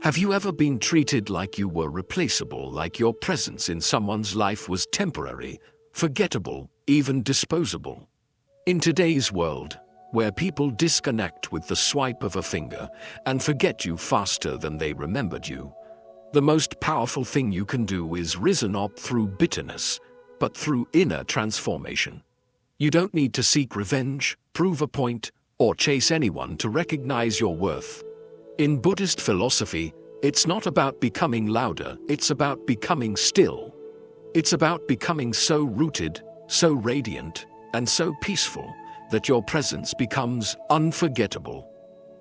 Have you ever been treated like you were replaceable, like your presence in someone's life was temporary, forgettable, even disposable? In today's world, where people disconnect with the swipe of a finger and forget you faster than they remembered you, the most powerful thing you can do is rise not through bitterness, but through inner transformation. You don't need to seek revenge, prove a point, or chase anyone to recognize your worth. In Buddhist philosophy, it's not about becoming louder, it's about becoming still. It's about becoming so rooted, so radiant, and so peaceful that your presence becomes unforgettable.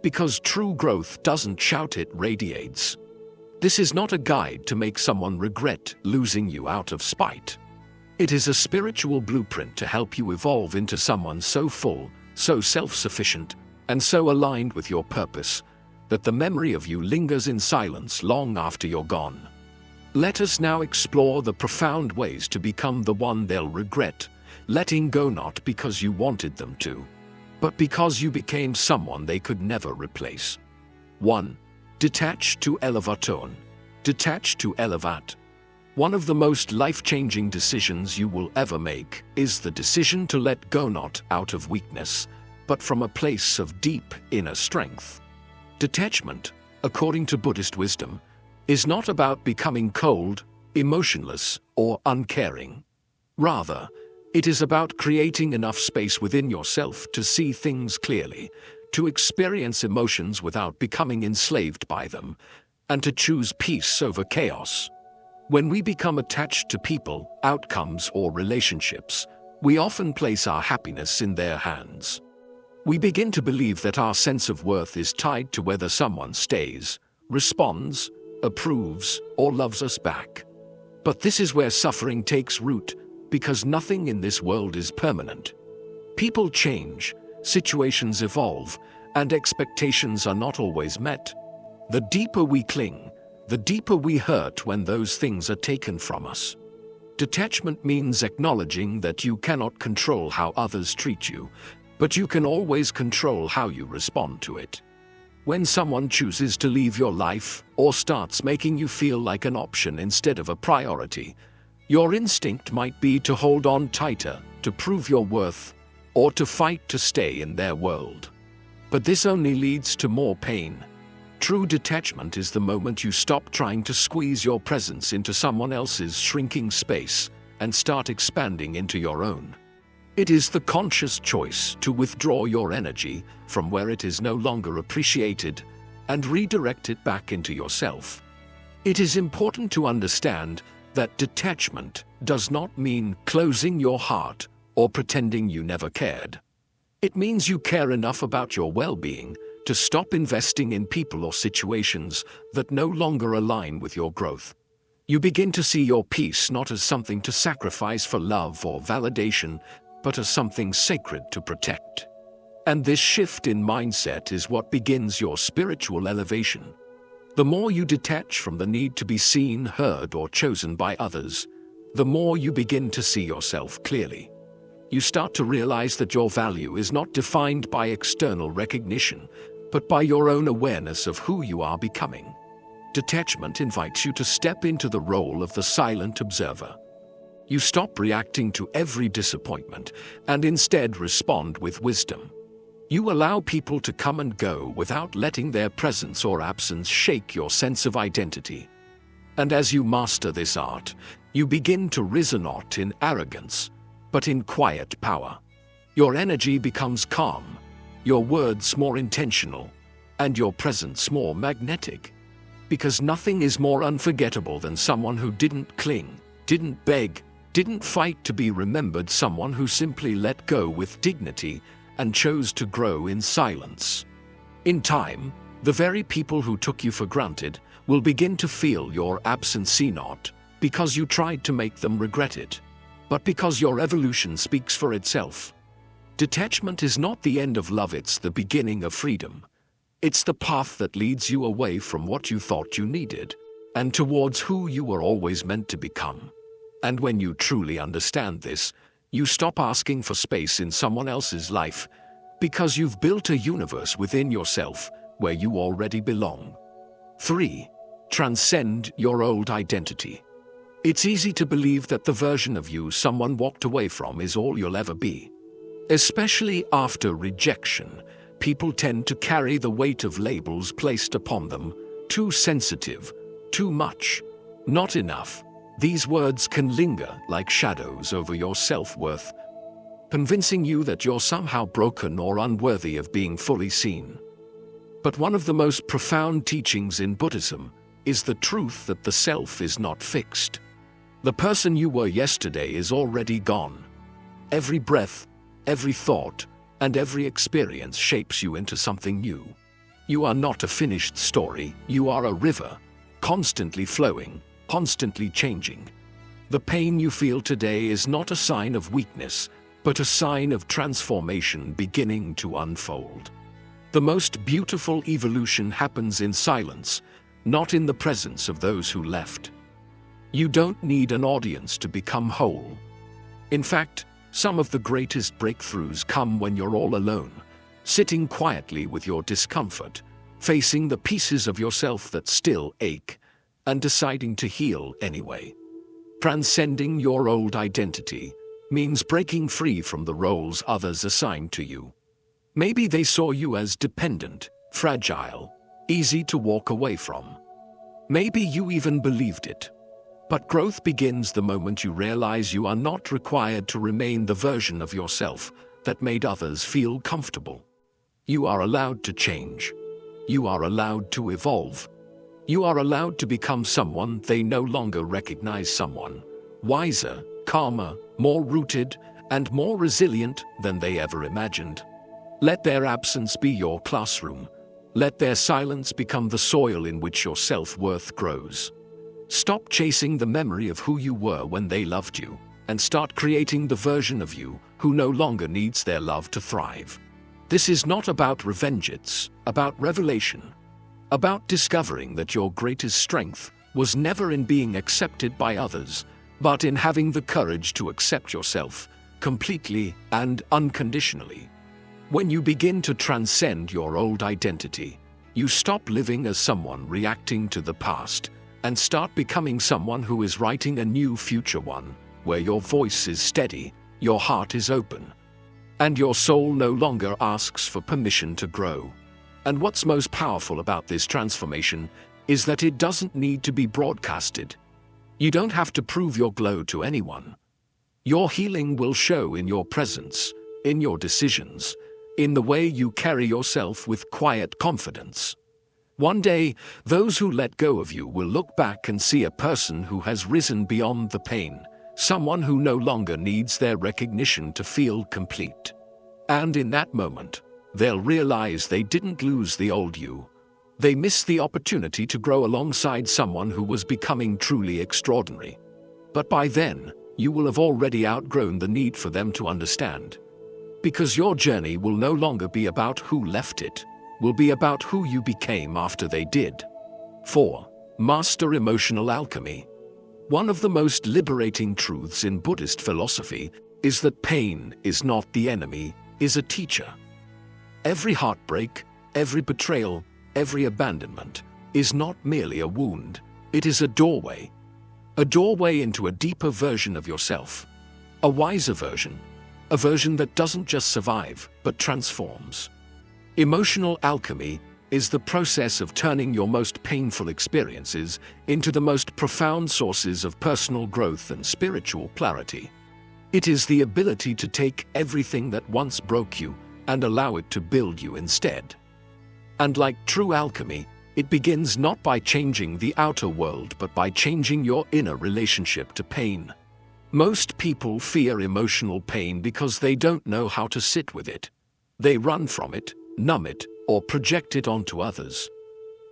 Because true growth doesn't shout, it radiates. This is not a guide to make someone regret losing you out of spite. It is a spiritual blueprint to help you evolve into someone so full, so self-sufficient, and so aligned with your purpose that the memory of you lingers in silence long after you're gone. Let us now explore the profound ways to become the one they'll regret, letting go not because you wanted them to, but because you became someone they could never replace. 1. Detach to elevaton. Detach to elevate. One of the most life-changing decisions you will ever make is the decision to let go not out of weakness, but from a place of deep inner strength. Detachment, according to Buddhist wisdom, is not about becoming cold, emotionless, or uncaring. Rather, it is about creating enough space within yourself to see things clearly, to experience emotions without becoming enslaved by them, and to choose peace over chaos. When we become attached to people, outcomes, or relationships, we often place our happiness in their hands. We begin to believe that our sense of worth is tied to whether someone stays, responds, approves, or loves us back. But this is where suffering takes root, because nothing in this world is permanent. People change, situations evolve, and expectations are not always met. The deeper we cling, the deeper we hurt when those things are taken from us. Detachment means acknowledging that you cannot control how others treat you, but you can always control how you respond to it. When someone chooses to leave your life or starts making you feel like an option instead of a priority, your instinct might be to hold on tighter, to prove your worth, or to fight to stay in their world. But this only leads to more pain. True detachment is the moment you stop trying to squeeze your presence into someone else's shrinking space and start expanding into your own. It is the conscious choice to withdraw your energy from where it is no longer appreciated and redirect it back into yourself. It is important to understand that detachment does not mean closing your heart or pretending you never cared. It means you care enough about your well-being to stop investing in people or situations that no longer align with your growth. You begin to see your peace not as something to sacrifice for love or validation, but as something sacred to protect. And this shift in mindset is what begins your spiritual elevation. The more you detach from the need to be seen, heard, or chosen by others, the more you begin to see yourself clearly. You start to realize that your value is not defined by external recognition, but by your own awareness of who you are becoming. Detachment invites you to step into the role of the silent observer. You stop reacting to every disappointment and instead respond with wisdom. You allow people to come and go without letting their presence or absence shake your sense of identity. And as you master this art, you begin to rise not in arrogance, but in quiet power. Your energy becomes calm, your words more intentional, and your presence more magnetic. Because nothing is more unforgettable than someone who didn't cling, didn't beg, didn't fight to be remembered, someone who simply let go with dignity and chose to grow in silence. In time, the very people who took you for granted will begin to feel your absence not because you tried to make them regret it, but because your evolution speaks for itself. Detachment is not the end of love, it's the beginning of freedom. It's the path that leads you away from what you thought you needed and towards who you were always meant to become. And when you truly understand this, you stop asking for space in someone else's life because you've built a universe within yourself where you already belong. 3. Transcend your old identity. It's easy to believe that the version of you someone walked away from is all you'll ever be. Especially after rejection, people tend to carry the weight of labels placed upon them. Too sensitive, too much, not enough. These words can linger like shadows over your self-worth, convincing you that you're somehow broken or unworthy of being fully seen. But one of the most profound teachings in Buddhism is the truth that the self is not fixed. The person you were yesterday is already gone. Every breath, every thought, and every experience shapes you into something new. You are not a finished story, you are a river, constantly flowing, constantly changing. The pain you feel today is not a sign of weakness, but a sign of transformation beginning to unfold. The most beautiful evolution happens in silence, not in the presence of those who left. You don't need an audience to become whole. In fact, some of the greatest breakthroughs come when you're all alone, sitting quietly with your discomfort, facing the pieces of yourself that still ache, and deciding to heal anyway. Transcending your old identity means breaking free from the roles others assigned to you. Maybe they saw you as dependent, fragile, easy to walk away from. Maybe you even believed it. But growth begins the moment you realize you are not required to remain the version of yourself that made others feel comfortable. You are allowed to change. You are allowed to evolve. You are allowed to become someone they no longer recognize, someone wiser, calmer, more rooted, and more resilient than they ever imagined. Let their absence be your classroom. Let their silence become the soil in which your self-worth grows. Stop chasing the memory of who you were when they loved you, and start creating the version of you who no longer needs their love to thrive. This is not about revenge, it's about revelation. About discovering that your greatest strength was never in being accepted by others, but in having the courage to accept yourself completely and unconditionally. When you begin to transcend your old identity, you stop living as someone reacting to the past and start becoming someone who is writing a new future, one where your voice is steady, your heart is open, and your soul no longer asks for permission to grow. And what's most powerful about this transformation is that it doesn't need to be broadcasted. You don't have to prove your glow to anyone. Your healing will show in your presence, in your decisions, in the way you carry yourself with quiet confidence. One day, those who let go of you will look back and see a person who has risen beyond the pain, someone who no longer needs their recognition to feel complete. And in that moment, they'll realize they didn't lose the old you. They missed the opportunity to grow alongside someone who was becoming truly extraordinary. But by then, you will have already outgrown the need for them to understand. Because your journey will no longer be about who left it, will be about who you became after they did. 4. Master emotional alchemy. One of the most liberating truths in Buddhist philosophy is that pain is not the enemy, is a teacher. Every heartbreak, every betrayal, every abandonment is not merely a wound, it is a doorway. A doorway into a deeper version of yourself. A wiser version. A version that doesn't just survive, but transforms. Emotional alchemy is the process of turning your most painful experiences into the most profound sources of personal growth and spiritual clarity. It is the ability to take everything that once broke you and allow it to build you instead. And like true alchemy, it begins not by changing the outer world but by changing your inner relationship to pain. Most people fear emotional pain because they don't know how to sit with it. They run from it, numb it, or project it onto others.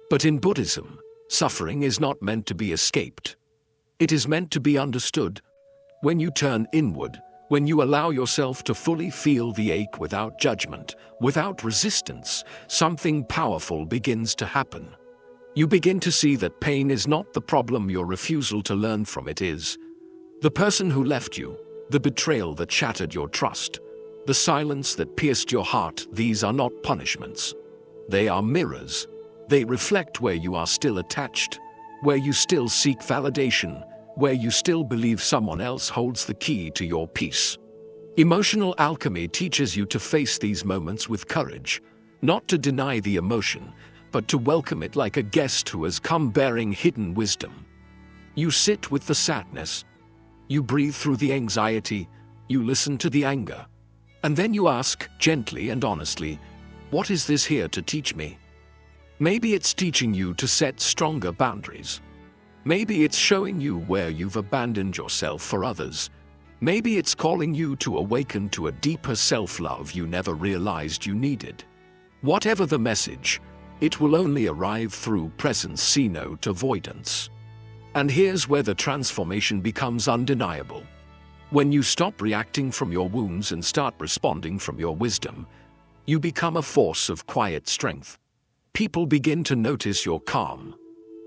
But in Buddhism, suffering is not meant to be escaped. It is meant to be understood. When you turn inward, when you allow yourself to fully feel the ache without judgment, without resistance, something powerful begins to happen. You begin to see that pain is not the problem, your refusal to learn from it is. The person who left you, the betrayal that shattered your trust, the silence that pierced your heart, these are not punishments. They are mirrors. They reflect where you are still attached, where you still seek validation, where you still believe someone else holds the key to your peace. Emotional alchemy teaches you to face these moments with courage, not to deny the emotion, but to welcome it like a guest who has come bearing hidden wisdom. You sit with the sadness, you breathe through the anxiety, you listen to the anger, and then you ask, gently and honestly, what is this here to teach me? Maybe it's teaching you to set stronger boundaries. Maybe it's showing you where you've abandoned yourself for others. Maybe it's calling you to awaken to a deeper self-love you never realized you needed. Whatever the message, it will only arrive through presence, see note avoidance. And here's where the transformation becomes undeniable. When you stop reacting from your wounds and start responding from your wisdom, you become a force of quiet strength. People begin to notice your calm,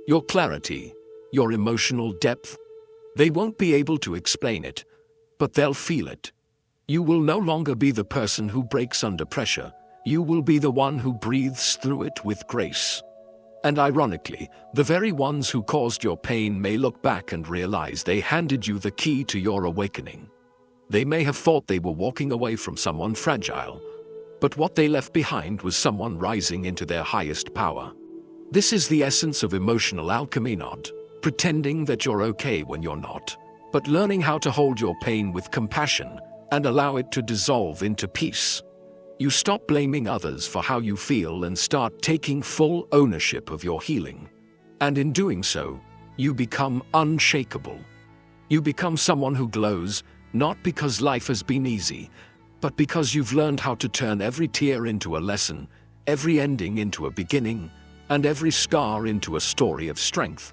your clarity, your emotional depth. They won't be able to explain it, but they'll feel it. You will no longer be the person who breaks under pressure. You will be the one who breathes through it with grace. And ironically, the very ones who caused your pain may look back and realize they handed you the key to your awakening. They may have thought they were walking away from someone fragile, but what they left behind was someone rising into their highest power. This is the essence of emotional alchemy, not pretending that you're okay when you're not, but learning how to hold your pain with compassion and allow it to dissolve into peace. You stop blaming others for how you feel and start taking full ownership of your healing. And in doing so, you become unshakable. You become someone who glows, not because life has been easy, but because you've learned how to turn every tear into a lesson, every ending into a beginning, and every scar into a story of strength.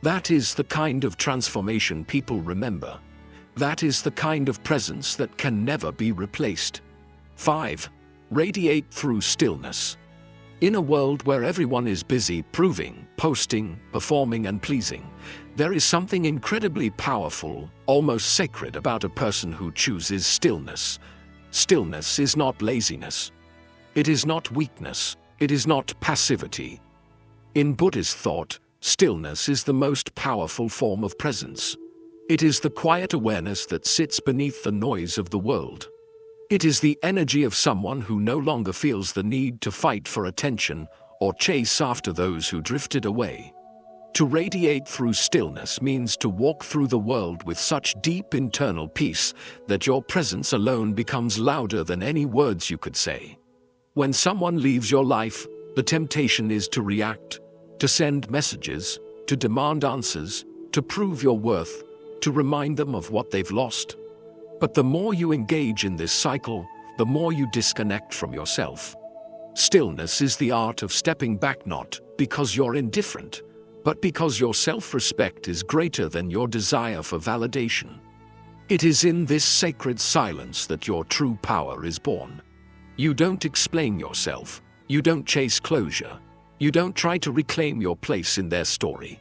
That is the kind of transformation people remember. That is the kind of presence that can never be replaced. 5. Radiate through stillness. In a world where everyone is busy proving, posting, performing, and pleasing, there is something incredibly powerful, almost sacred about a person who chooses stillness. Stillness is not laziness. It is not weakness. It is not passivity. In Buddhist thought, stillness is the most powerful form of presence. It is the quiet awareness that sits beneath the noise of the world. It is the energy of someone who no longer feels the need to fight for attention or chase after those who drifted away. To radiate through stillness means to walk through the world with such deep internal peace that your presence alone becomes louder than any words you could say. When someone leaves your life, the temptation is to react, to send messages, to demand answers, to prove your worth, to remind them of what they've lost. But the more you engage in this cycle, the more you disconnect from yourself. Stillness is the art of stepping back, not because you're indifferent, but because your self-respect is greater than your desire for validation. It is in this sacred silence that your true power is born. You don't explain yourself. You don't chase closure. You don't try to reclaim your place in their story.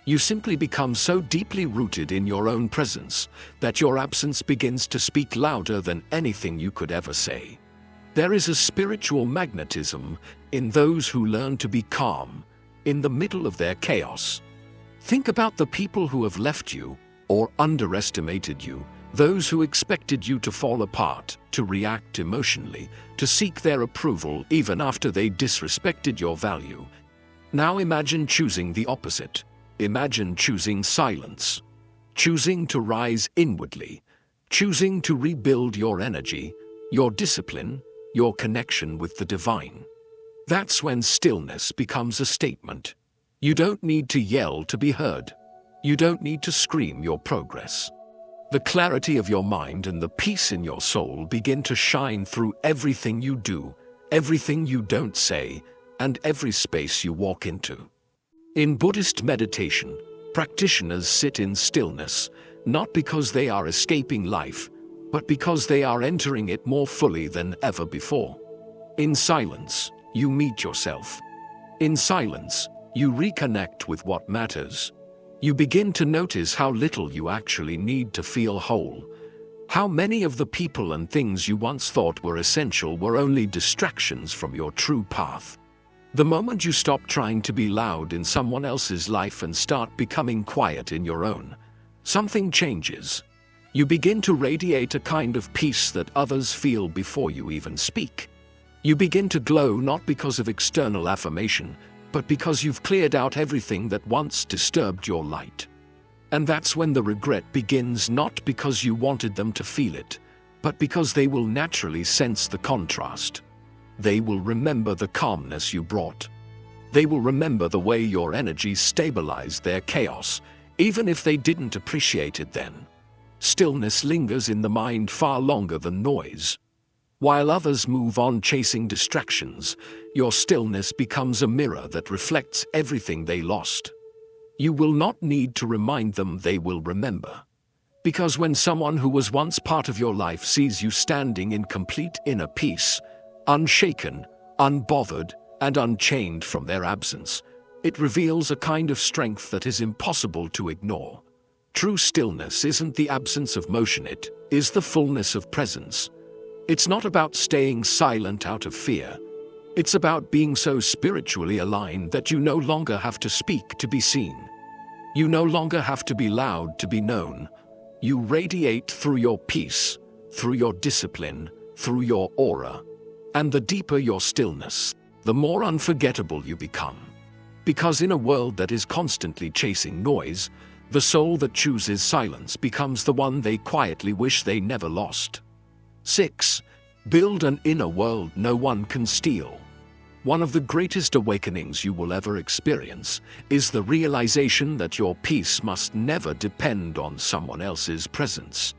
You simply become so deeply rooted in your own presence that your absence begins to speak louder than anything you could ever say. There is a spiritual magnetism in those who learn to be calm in the middle of their chaos. Think about the people who have left you or underestimated you, those who expected you to fall apart, to react emotionally, to seek their approval even after they disrespected your value. Now imagine choosing the opposite. Imagine choosing silence, choosing to rise inwardly, choosing to rebuild your energy, your discipline, your connection with the divine. That's when stillness becomes a statement. You don't need to yell to be heard. You don't need to scream your progress. The clarity of your mind and the peace in your soul begin to shine through everything you do, everything you don't say, and every space you walk into. In Buddhist meditation, practitioners sit in stillness, not because they are escaping life, but because they are entering it more fully than ever before. In silence, you meet yourself. In silence, you reconnect with what matters. You begin to notice how little you actually need to feel whole. How many of the people and things you once thought were essential were only distractions from your true path. The moment you stop trying to be loud in someone else's life and start becoming quiet in your own, something changes. You begin to radiate a kind of peace that others feel before you even speak. You begin to glow not because of external affirmation, but because you've cleared out everything that once disturbed your light. And that's when the regret begins, not because you wanted them to feel it, but because they will naturally sense the contrast. They will remember the calmness you brought. They will remember the way your energy stabilized their chaos, even if they didn't appreciate it then. Stillness lingers in the mind far longer than noise. While others move on chasing distractions, your stillness becomes a mirror that reflects everything they lost. You will not need to remind them, they will remember. Because when someone who was once part of your life sees you standing in complete inner peace, unshaken, unbothered, and unchained from their absence, it reveals a kind of strength that is impossible to ignore. True stillness isn't the absence of motion, it is the fullness of presence. It's not about staying silent out of fear. It's about being so spiritually aligned that you no longer have to speak to be seen. You no longer have to be loud to be known. You radiate through your peace, through your discipline, through your aura. And the deeper your stillness, the more unforgettable you become. Because in a world that is constantly chasing noise, the soul that chooses silence becomes the one they quietly wish they never lost. 6. Build an inner world no one can steal. One of the greatest awakenings you will ever experience is the realization that your peace must never depend on someone else's presence.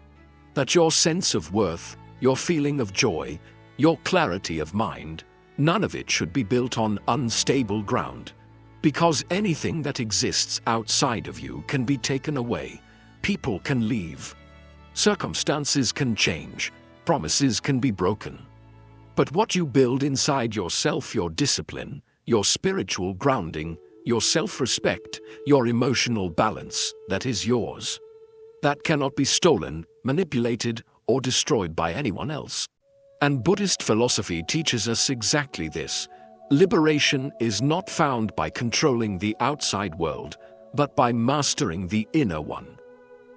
That your sense of worth, your feeling of joy, your clarity of mind, none of it should be built on unstable ground. Because anything that exists outside of you can be taken away, people can leave, circumstances can change, promises can be broken. But what you build inside yourself, your discipline, your spiritual grounding, your self-respect, your emotional balance, that is yours. That cannot be stolen, manipulated, or destroyed by anyone else. And Buddhist philosophy teaches us exactly this. Liberation is not found by controlling the outside world, but by mastering the inner one.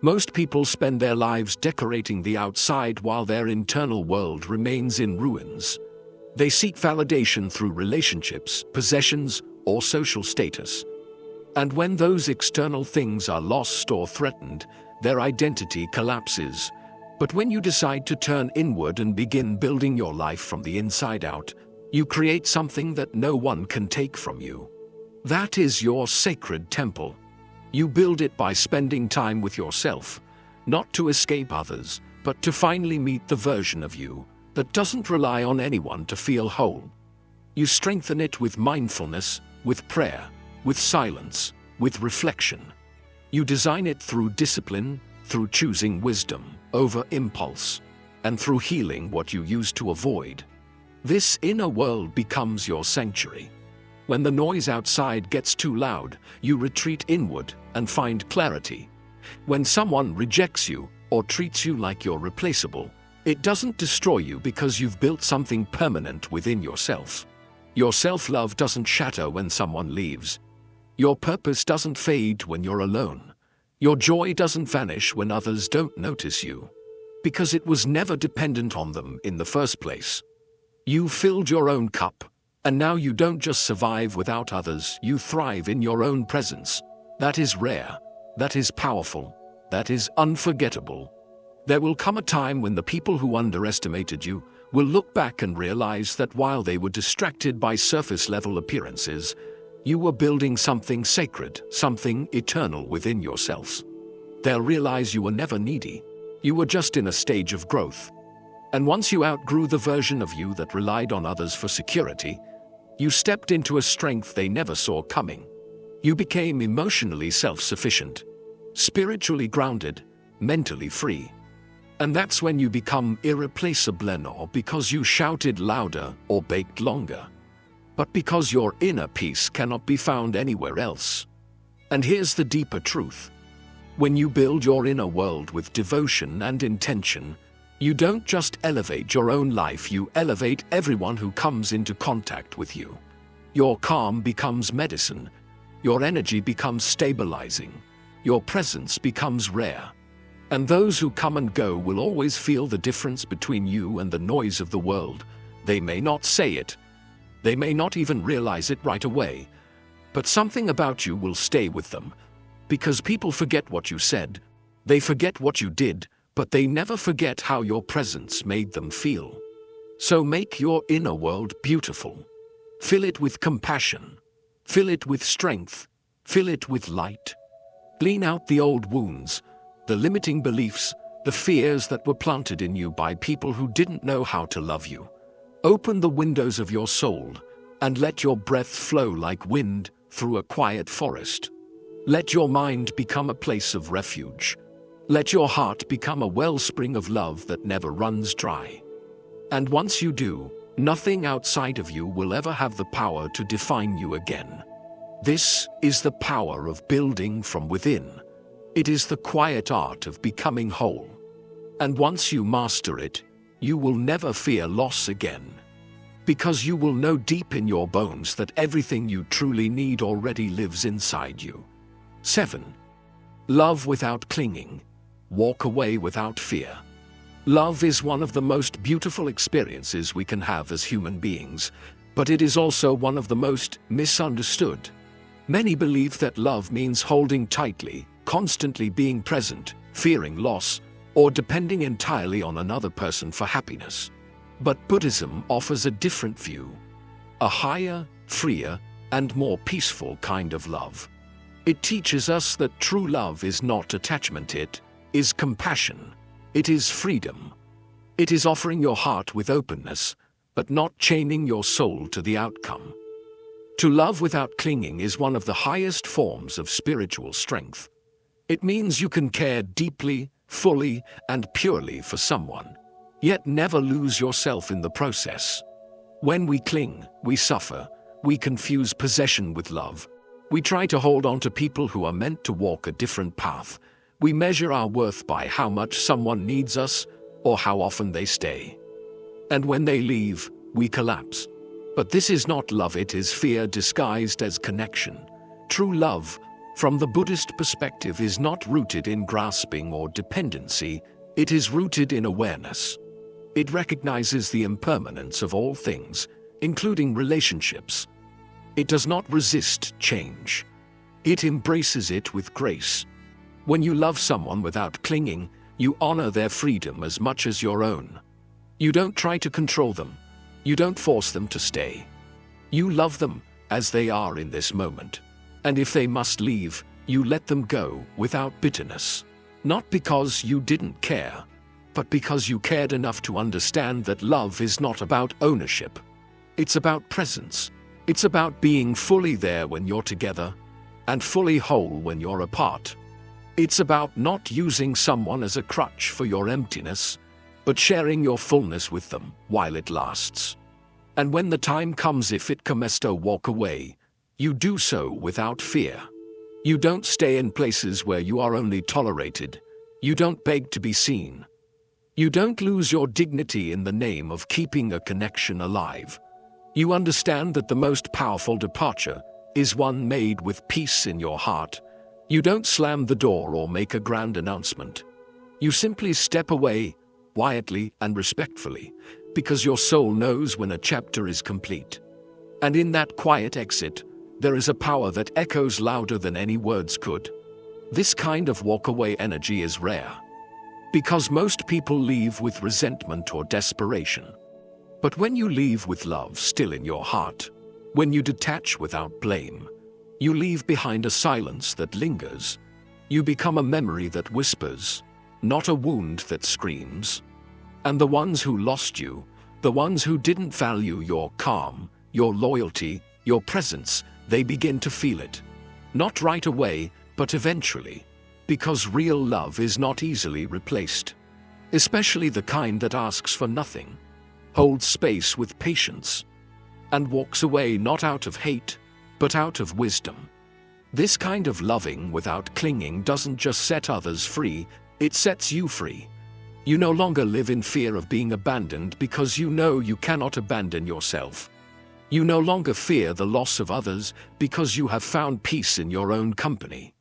Most people spend their lives decorating the outside while their internal world remains in ruins. They seek validation through relationships, possessions, or social status. And when those external things are lost or threatened, their identity collapses. But when you decide to turn inward and begin building your life from the inside out, you create something that no one can take from you. That is your sacred temple. You build it by spending time with yourself, not to escape others, but to finally meet the version of you that doesn't rely on anyone to feel whole. You strengthen it with mindfulness, with prayer, with silence, with reflection. You design it through discipline, through choosing wisdom over impulse, and through healing what you used to avoid. This inner world becomes your sanctuary. When the noise outside gets too loud, you retreat inward and find clarity. When someone rejects you or treats you like you're replaceable, it doesn't destroy you because you've built something permanent within yourself. Your self-love doesn't shatter when someone leaves. Your purpose doesn't fade when you're alone. Your joy doesn't vanish when others don't notice you, because it was never dependent on them in the first place. You filled your own cup, and now you don't just survive without others, you thrive in your own presence. That is rare, that is powerful, that is unforgettable. There will come a time when the people who underestimated you will look back and realize that while they were distracted by surface-level appearances, you were building something sacred, something eternal within yourselves. They'll realize you were never needy. You were just in a stage of growth. And once you outgrew the version of you that relied on others for security, you stepped into a strength they never saw coming. You became emotionally self-sufficient, spiritually grounded, mentally free. And that's when you become irreplaceable, not because you shouted louder or baked longer, but because your inner peace cannot be found anywhere else. And here's the deeper truth. When you build your inner world with devotion and intention, you don't just elevate your own life, you elevate everyone who comes into contact with you. Your calm becomes medicine. Your energy becomes stabilizing. Your presence becomes rare. And those who come and go will always feel the difference between you and the noise of the world. They may not say it. They may not even realize it right away. But something about you will stay with them. Because people forget what you said. They forget what you did, but they never forget how your presence made them feel. So make your inner world beautiful. Fill it with compassion. Fill it with strength. Fill it with light. Clean out the old wounds, the limiting beliefs, the fears that were planted in you by people who didn't know how to love you. Open the windows of your soul and let your breath flow like wind through a quiet forest. Let your mind become a place of refuge. Let your heart become a wellspring of love that never runs dry. And once you do, nothing outside of you will ever have the power to define you again. This is the power of building from within. It is the quiet art of becoming whole. And once you master it, you will never fear loss again. Because you will know deep in your bones that everything you truly need already lives inside you. 7. Love without clinging. Walk away without fear. Love is one of the most beautiful experiences we can have as human beings, but it is also one of the most misunderstood. Many believe that love means holding tightly, constantly being present, fearing loss, or depending entirely on another person for happiness. But Buddhism offers a different view. A higher, freer, and more peaceful kind of love. It teaches us that true love is not attachment, it is compassion. It is freedom. It is offering your heart with openness, but not chaining your soul to the outcome. To love without clinging is one of the highest forms of spiritual strength. It means you can care deeply, fully, and purely for someone, yet never lose yourself in the process. When we cling, we suffer. We confuse possession with love. We try to hold on to people who are meant to walk a different path. We measure our worth by how much someone needs us or how often they stay. And when they leave, we collapse. But this is not love, it is fear disguised as connection. True love, from the Buddhist perspective, is not rooted in grasping or dependency, it is rooted in awareness. It recognizes the impermanence of all things, including relationships. It does not resist change. It embraces it with grace. When you love someone without clinging, you honor their freedom as much as your own. You don't try to control them. You don't force them to stay. You love them as they are in this moment. And if they must leave, you let them go without bitterness. Not because you didn't care, but because you cared enough to understand that love is not about ownership. It's about presence. It's about being fully there when you're together, and fully whole when you're apart. It's about not using someone as a crutch for your emptiness, but sharing your fullness with them while it lasts. And when the time comes, if it comes to walk away, you do so without fear. You don't stay in places where you are only tolerated. You don't beg to be seen. You don't lose your dignity in the name of keeping a connection alive. You understand that the most powerful departure is one made with peace in your heart. You don't slam the door or make a grand announcement. You simply step away, quietly and respectfully, because your soul knows when a chapter is complete. And in that quiet exit, there is a power that echoes louder than any words could. This kind of walk-away energy is rare, because most people leave with resentment or desperation. But when you leave with love still in your heart, when you detach without blame, you leave behind a silence that lingers. You become a memory that whispers, not a wound that screams. And the ones who lost you, the ones who didn't value your calm, your loyalty, your presence, they begin to feel it. Not right away, but eventually. Because real love is not easily replaced. Especially the kind that asks for nothing, holds space with patience, and walks away not out of hate, but out of wisdom. This kind of loving without clinging doesn't just set others free, it sets you free. You no longer live in fear of being abandoned because you know you cannot abandon yourself. You no longer fear the loss of others because you have found peace in your own company.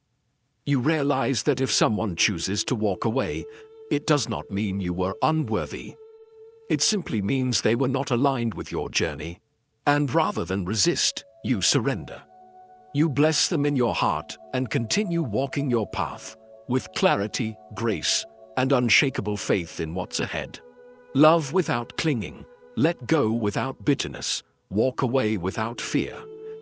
You realize that if someone chooses to walk away, it does not mean you were unworthy. It simply means they were not aligned with your journey, and rather than resist, you surrender. You bless them in your heart and continue walking your path with clarity, grace, and unshakable faith in what's ahead. Love without clinging, let go without bitterness, walk away without fear.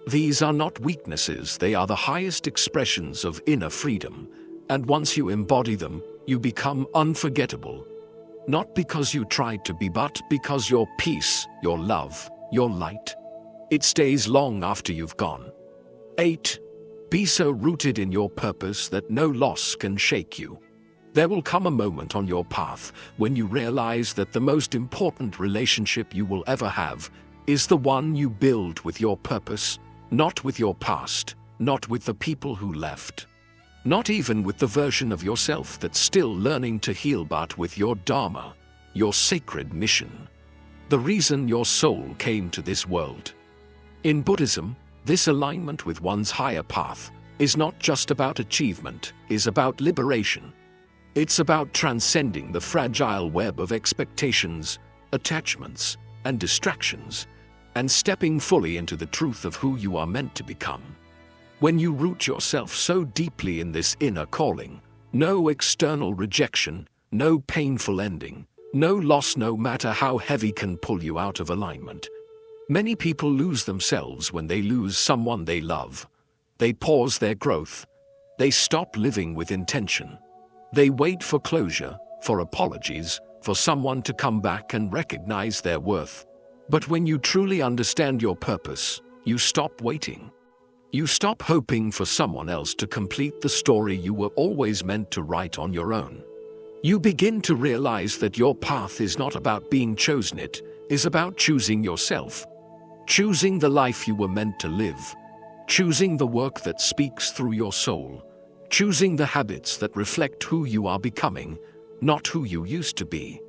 These are not weaknesses, they are the highest expressions of inner freedom, and once you embody them, you become unforgettable. Not because you tried to be, but because your peace, your love, your light, it stays long after you've gone. 8. Be so rooted in your purpose that no loss can shake you. There will come a moment on your path when you realize that the most important relationship you will ever have is the one you build with your purpose, not with your past, not with the people who left, not even with the version of yourself that's still learning to heal, but with your Dharma, your sacred mission, the reason your soul came to this world. In Buddhism, this alignment with one's higher path is not just about achievement, it's about liberation. It's about transcending the fragile web of expectations, attachments, and distractions, and stepping fully into the truth of who you are meant to become. When you root yourself so deeply in this inner calling, no external rejection, no painful ending, no loss, no matter how heavy, can pull you out of alignment. Many people lose themselves when they lose someone they love. They pause their growth. They stop living with intention. They wait for closure, for apologies, for someone to come back and recognize their worth. But when you truly understand your purpose, you stop waiting. You stop hoping for someone else to complete the story you were always meant to write on your own. You begin to realize that your path is not about being chosen, it is about choosing yourself. Choosing the life you were meant to live. Choosing the work that speaks through your soul. Choosing the habits that reflect who you are becoming, not who you used to be.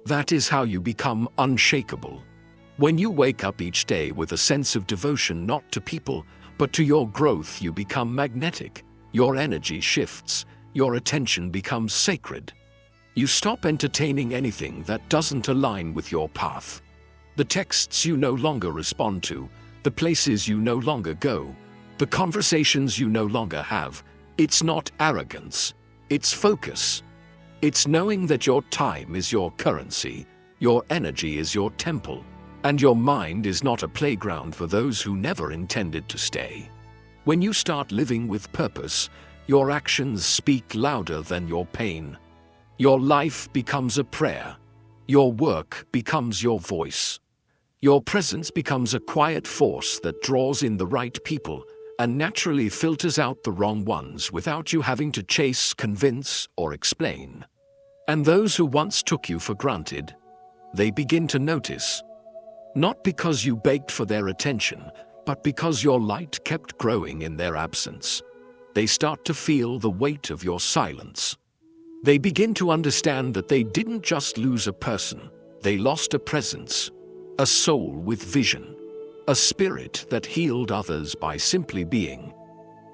That is how you become unshakable. When you wake up each day with a sense of devotion not to people, but to your growth, you become magnetic. Your energy shifts. Your attention becomes sacred. You stop entertaining anything that doesn't align with your path. The texts you no longer respond to, the places you no longer go, the conversations you no longer have. It's not arrogance, it's focus. It's knowing that your time is your currency, your energy is your temple, and your mind is not a playground for those who never intended to stay. When you start living with purpose, your actions speak louder than your pain. Your life becomes a prayer. Your work becomes your voice. Your presence becomes a quiet force that draws in the right people and naturally filters out the wrong ones without you having to chase, convince, or explain. And those who once took you for granted, they begin to notice. Not because you begged for their attention, but because your light kept growing in their absence. They start to feel the weight of your silence. They begin to understand that they didn't just lose a person, they lost a presence, a soul with vision, a spirit that healed others by simply being.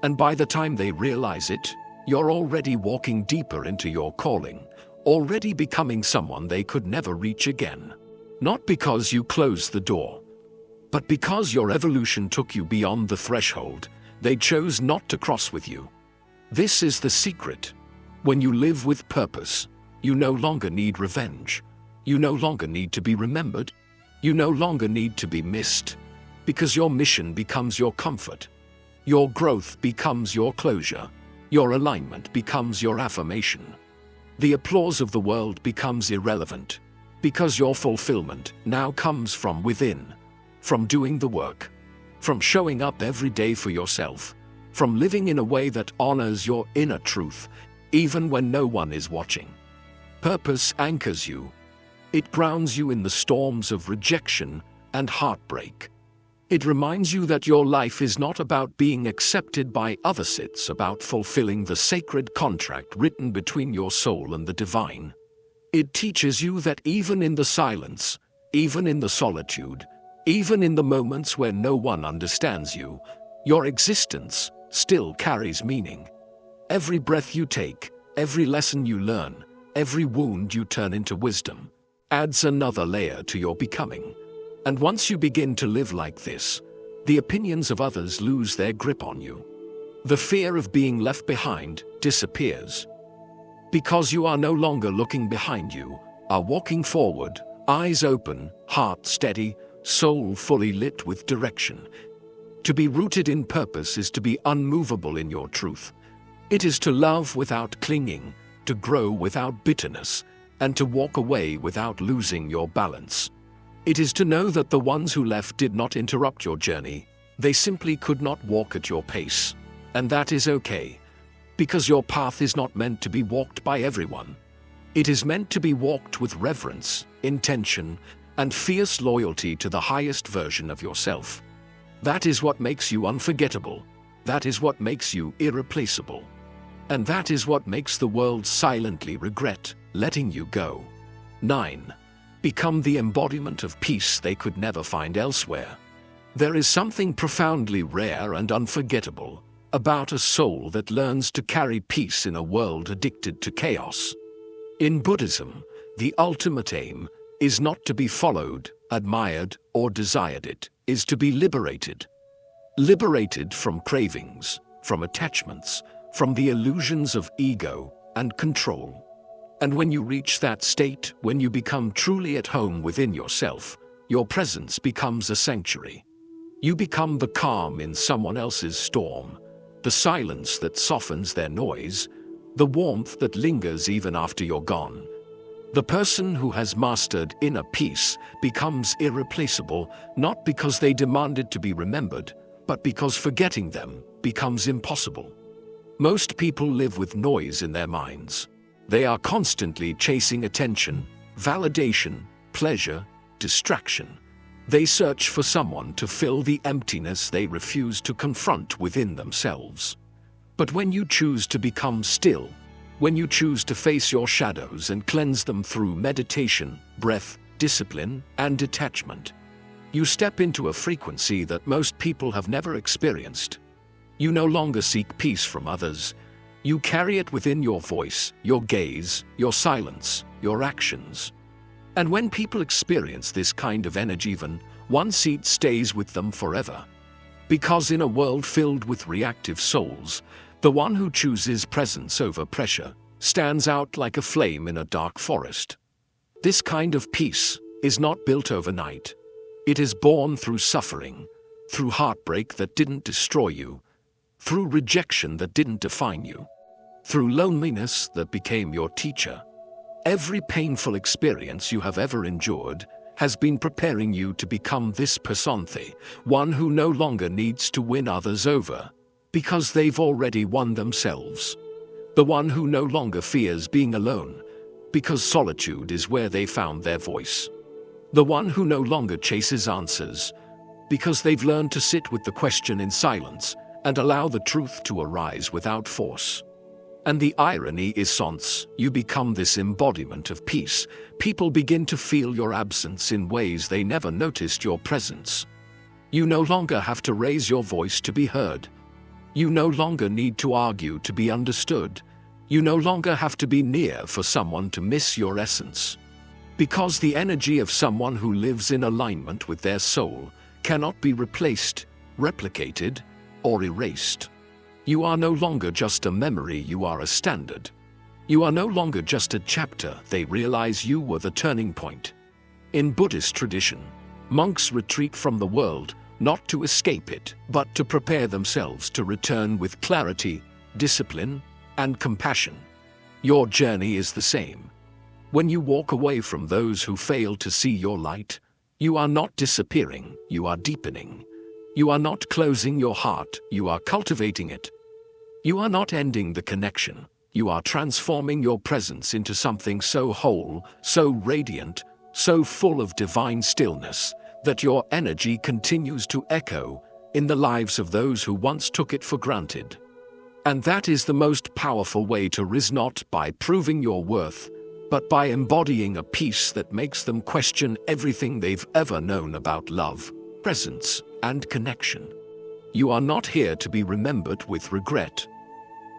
And by the time they realize it, you're already walking deeper into your calling, already becoming someone they could never reach again. Not because you closed the door, but because your evolution took you beyond the threshold they chose not to cross with you. This is the secret. When you live with purpose, you no longer need revenge. You no longer need to be remembered. You no longer need to be missed, because your mission becomes your comfort. Your growth becomes your closure. Your alignment becomes your affirmation. The applause of the world becomes irrelevant, because your fulfillment now comes from within, from doing the work, from showing up every day for yourself, from living in a way that honors your inner truth, even when no one is watching. Purpose anchors you. It grounds you in the storms of rejection and heartbreak. It reminds you that your life is not about being accepted by others, it's about fulfilling the sacred contract written between your soul and the divine. It teaches you that even in the silence, even in the solitude, Even in the moments where no one understands you, your existence still carries meaning. Every breath you take, every lesson you learn, every wound you turn into wisdom, adds another layer to your becoming. And once you begin to live like this, the opinions of others lose their grip on you. The fear of being left behind disappears. Because you are no longer looking behind you, are walking forward, eyes open, heart steady, soul fully lit with direction. To be rooted in purpose is to be unmovable in your truth. It is to love without clinging, to grow without bitterness, and to walk away without losing your balance. It is to know that the ones who left did not interrupt your journey, they simply could not walk at your pace. And that is okay, because your path is not meant to be walked by everyone. It is meant to be walked with reverence, intention, and fierce loyalty to the highest version of yourself. That is what makes you unforgettable. That is what makes you irreplaceable. And that is what makes the world silently regret letting you go. 9. Become the embodiment of peace they could never find elsewhere. There is something profoundly rare and unforgettable about a soul that learns to carry peace in a world addicted to chaos. In Buddhism, the ultimate aim is not to be followed, admired, or desired. It is to be liberated. Liberated from cravings, from attachments, from the illusions of ego and control. And when you reach that state, when you become truly at home within yourself, your presence becomes a sanctuary. You become the calm in someone else's storm, the silence that softens their noise, the warmth that lingers even after you're gone. The person who has mastered inner peace becomes irreplaceable, not because they demanded to be remembered, but because forgetting them becomes impossible. Most people live with noise in their minds. They are constantly chasing attention, validation, pleasure, distraction. They search for someone to fill the emptiness they refuse to confront within themselves. But when you choose to become still, when you choose to face your shadows and cleanse them through meditation, breath, discipline, and detachment, you step into a frequency that most people have never experienced. You no longer seek peace from others. You carry it within your voice, your gaze, your silence, your actions. And when people experience this kind of energy, even one seat stays with them forever. Because in a world filled with reactive souls, the one who chooses presence over pressure stands out like a flame in a dark forest. This kind of peace is not built overnight. It is born through suffering, through heartbreak that didn't destroy you, through rejection that didn't define you, through loneliness that became your teacher. Every painful experience you have ever endured has been preparing you to become this persona, one who no longer needs to win others over, because they've already won themselves. The one who no longer fears being alone, because solitude is where they found their voice. The one who no longer chases answers, because they've learned to sit with the question in silence and allow the truth to arise without force. And the irony is, since you become this embodiment of peace, people begin to feel your absence in ways they never noticed your presence. You no longer have to raise your voice to be heard. You no longer need to argue to be understood. You no longer have to be near for someone to miss your essence. Because the energy of someone who lives in alignment with their soul cannot be replaced, replicated, or erased. You are no longer just a memory, you are a standard. You are no longer just a chapter, they realize you were the turning point. In Buddhist tradition, monks retreat from the world, not to escape it, but to prepare themselves to return with clarity, discipline, and compassion. Your journey is the same. When you walk away from those who fail to see your light, you are not disappearing, you are deepening. You are not closing your heart, you are cultivating it. You are not ending the connection, you are transforming your presence into something so whole, so radiant, so full of divine stillness, that your energy continues to echo in the lives of those who once took it for granted. And that is the most powerful way to rise, not by proving your worth, but by embodying a peace that makes them question everything they've ever known about love. presence, and connection. You are not here to be remembered with regret.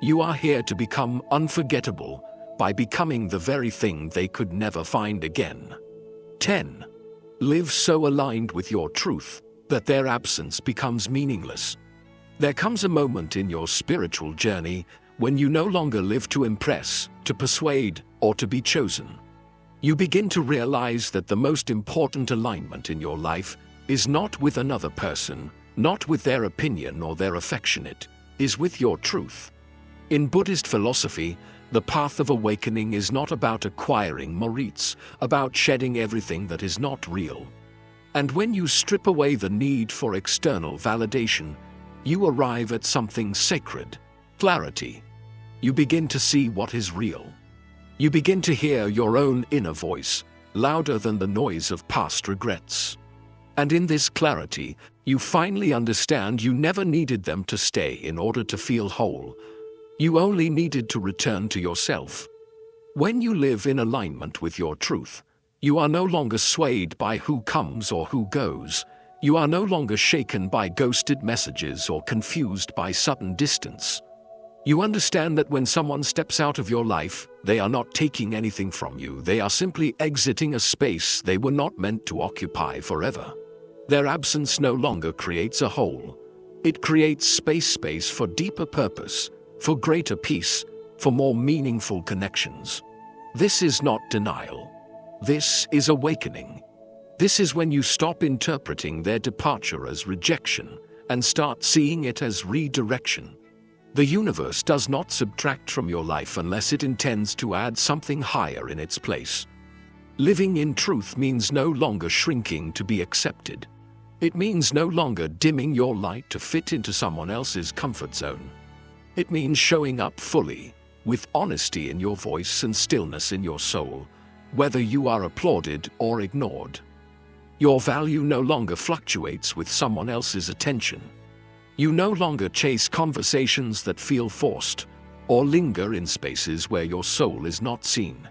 You are here to become unforgettable by becoming the very thing they could never find again. 10. Live so aligned with your truth that their absence becomes meaningless. There comes a moment in your spiritual journey when you no longer live to impress, to persuade, or to be chosen. You begin to realize that the most important alignment in your life is not with another person, not with their opinion or their affectionate, is with your truth. In Buddhist philosophy, the path of awakening is not about acquiring more, it's about shedding everything that is not real. And when you strip away the need for external validation, you arrive at something sacred, clarity. You begin to see what is real. You begin to hear your own inner voice, louder than the noise of past regrets. And in this clarity, you finally understand you never needed them to stay in order to feel whole. You only needed to return to yourself. When you live in alignment with your truth, you are no longer swayed by who comes or who goes. You are no longer shaken by ghosted messages or confused by sudden distance. You understand that when someone steps out of your life, they are not taking anything from you. They are simply exiting a space they were not meant to occupy forever. Their absence no longer creates a hole. It creates space for deeper purpose, for greater peace, for more meaningful connections. This is not denial. This is awakening. This is when you stop interpreting their departure as rejection and start seeing it as redirection. The universe does not subtract from your life unless it intends to add something higher in its place. Living in truth means no longer shrinking to be accepted. It means no longer dimming your light to fit into someone else's comfort zone. It means showing up fully, with honesty in your voice and stillness in your soul, whether you are applauded or ignored. Your value no longer fluctuates with someone else's attention. You no longer chase conversations that feel forced, or linger in spaces where your soul is not seen.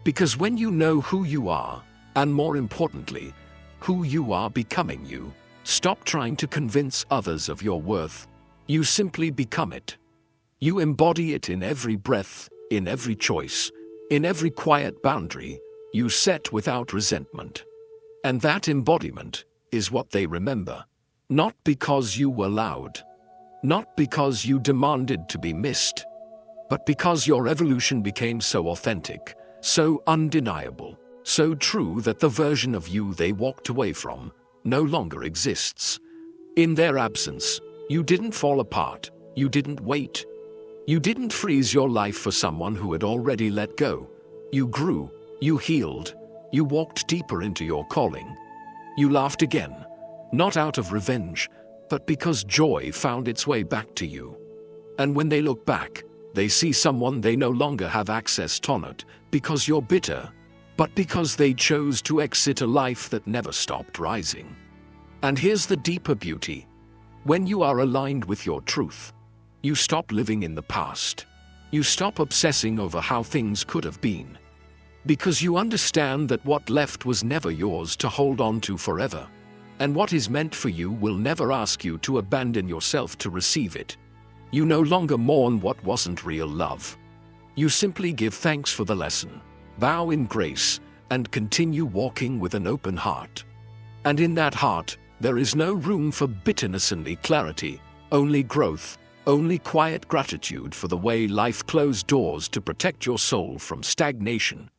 Because when you know who you are, and more importantly, who you are becoming, you stop trying to convince others of your worth. You simply become it. You embody it in every breath, in every choice, in every quiet boundary you set without resentment. And that embodiment is what they remember. Not because you were loud, not because you demanded to be missed, but because your evolution became so authentic, so undeniable, so true that the version of you they walked away from no longer exists. In their absence, you didn't fall apart, you didn't wait. You didn't freeze your life for someone who had already let go. You grew, you healed, you walked deeper into your calling. You laughed again. Not out of revenge, but because joy found its way back to you. And when they look back, they see someone they no longer have access to, not because you're bitter, but because they chose to exit a life that never stopped rising. And here's the deeper beauty. When you are aligned with your truth, you stop living in the past. You stop obsessing over how things could have been. Because you understand that what left was never yours to hold on to forever. And what is meant for you will never ask you to abandon yourself to receive it. You no longer mourn what wasn't real love. You simply give thanks for the lesson, bow in grace, and continue walking with an open heart. And in that heart, there is no room for bitterness and clarity, only growth, only quiet gratitude for the way life closed doors to protect your soul from stagnation.